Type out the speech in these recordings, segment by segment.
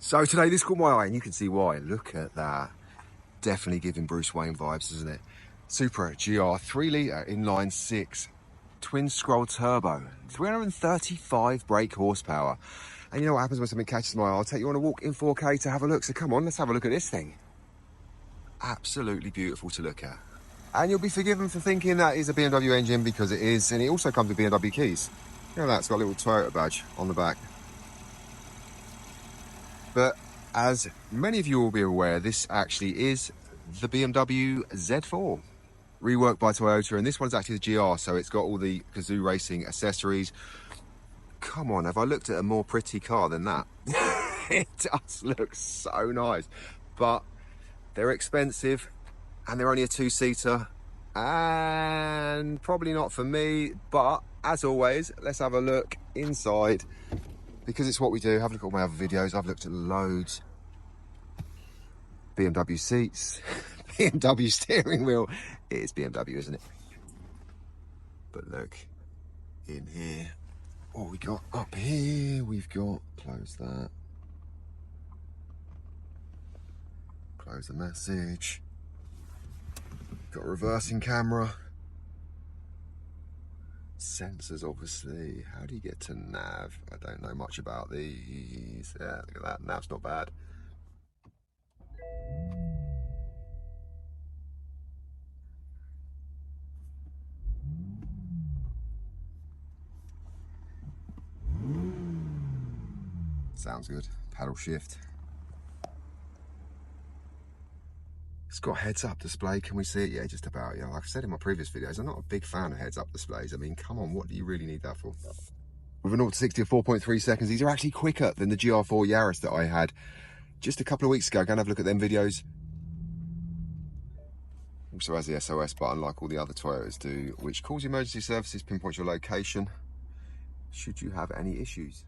So today this caught my eye, and you can see why. Look at that. Definitely giving Bruce Wayne vibes, isn't it? Supra GR 3-litre inline 6 twin scroll turbo, 335 brake horsepower. And you know what happens when something catches my eye? I'll take you on a walk in 4K to have a look. So come on, let's have a look at this thing. Absolutely beautiful to look at. And you'll be forgiven for thinking that is a BMW engine, because it is, and it also comes with BMW keys. You know, that's got a little Toyota badge on the back. But as many of you will be aware, this actually is the BMW Z4, reworked by Toyota, and this one's actually the GR, so it's got all the GAZOO racing accessories. Come on, have I looked at a more pretty car than that? It does look so nice, but they're expensive, and they're only a two-seater, and probably not for me. But as always, let's have a look inside, because it's what we do. Have a look at all my other videos. I've looked at loads. BMW seats, BMW steering wheel. It is BMW, isn't it? But look in here. What we got up here? We've got, close that. Close the message. Got a reversing camera. Sensors, obviously. How do you get to nav? I don't know much about these. Yeah, look at that. Nav's not bad. Sounds good. Paddle shift. It's got heads-up display. Can we see it? Yeah, just about. Yeah, like I said in my previous videos, I'm not a big fan of heads-up displays. I mean, come on, what do you really need that for? With a 0 to 60 of 4.3 seconds, these are actually quicker than the GR4 Yaris that I had just a couple of weeks ago. Go and have a look at them videos. Also has the SOS button like all the other Toyotas do, which calls emergency services, pinpoints your location should you have any issues.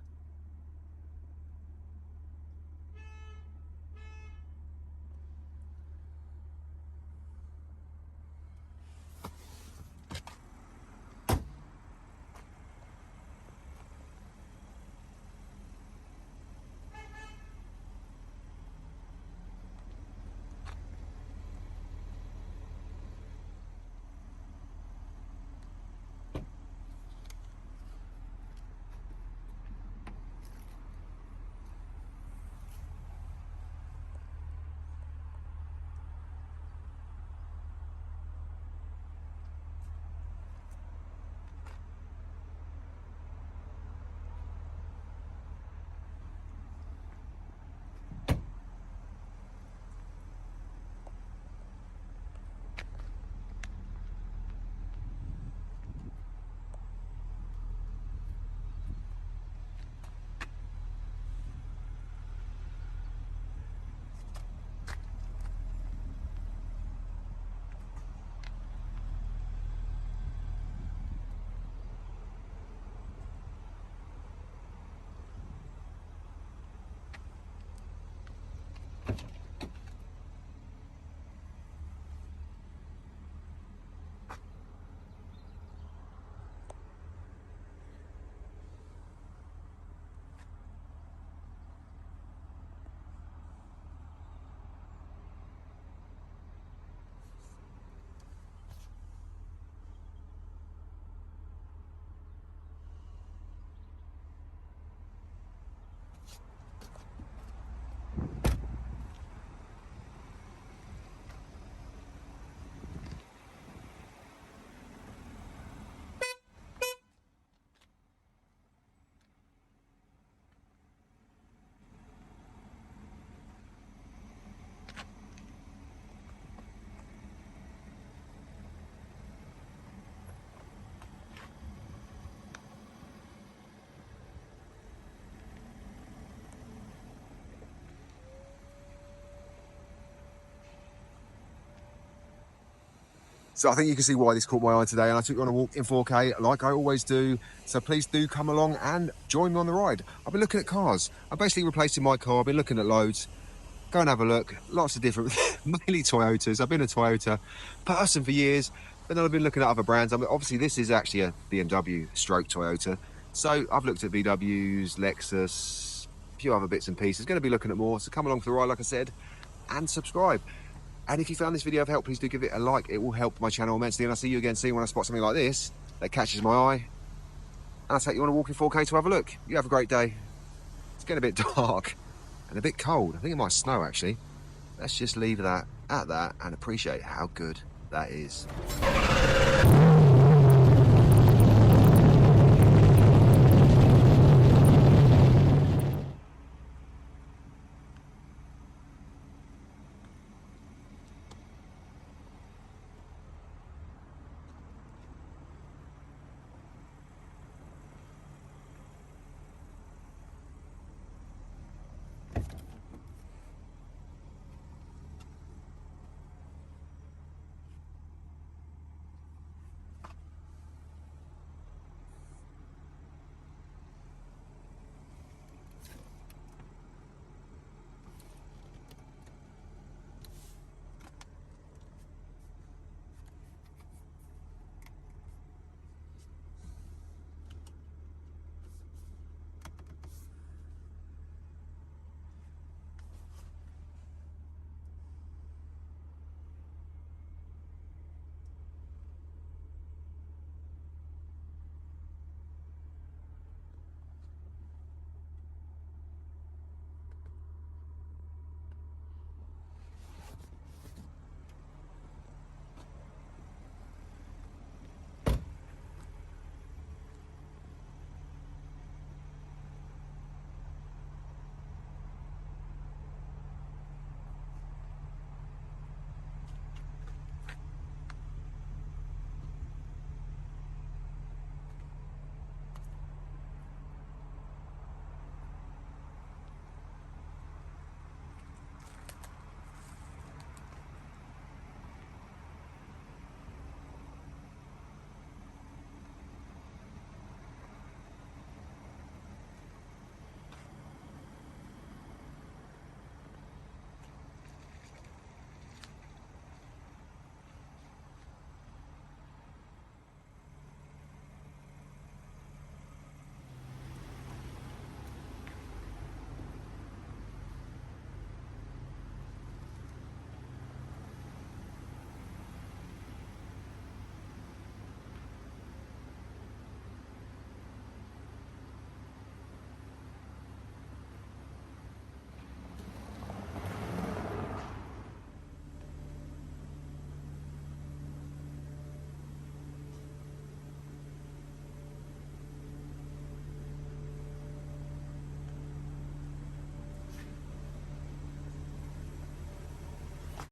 So I think you can see why this caught my eye today, and I took you on a walk in 4K like I always do. So please do come along and join me on the ride. I've been looking at cars. I'm basically replacing my car. I've been looking at loads. Go and have a look. Lots of different, mainly Toyotas. I've been a Toyota person for years, but then I've been looking at other brands. I mean, obviously this is actually a BMW stroke Toyota. So I've looked at VWs, Lexus, a few other bits and pieces. Going to be looking at more, so come along for the ride, like I said, and subscribe. And if you found this video of help, please do give it a like. It will help my channel immensely. And I'll see you again soon when I spot something like this that catches my eye. And I'll take you on a walk in 4K to have a look. You have a great day. It's getting a bit dark and a bit cold. I think it might snow, actually. Let's just leave that at that and appreciate how good that is.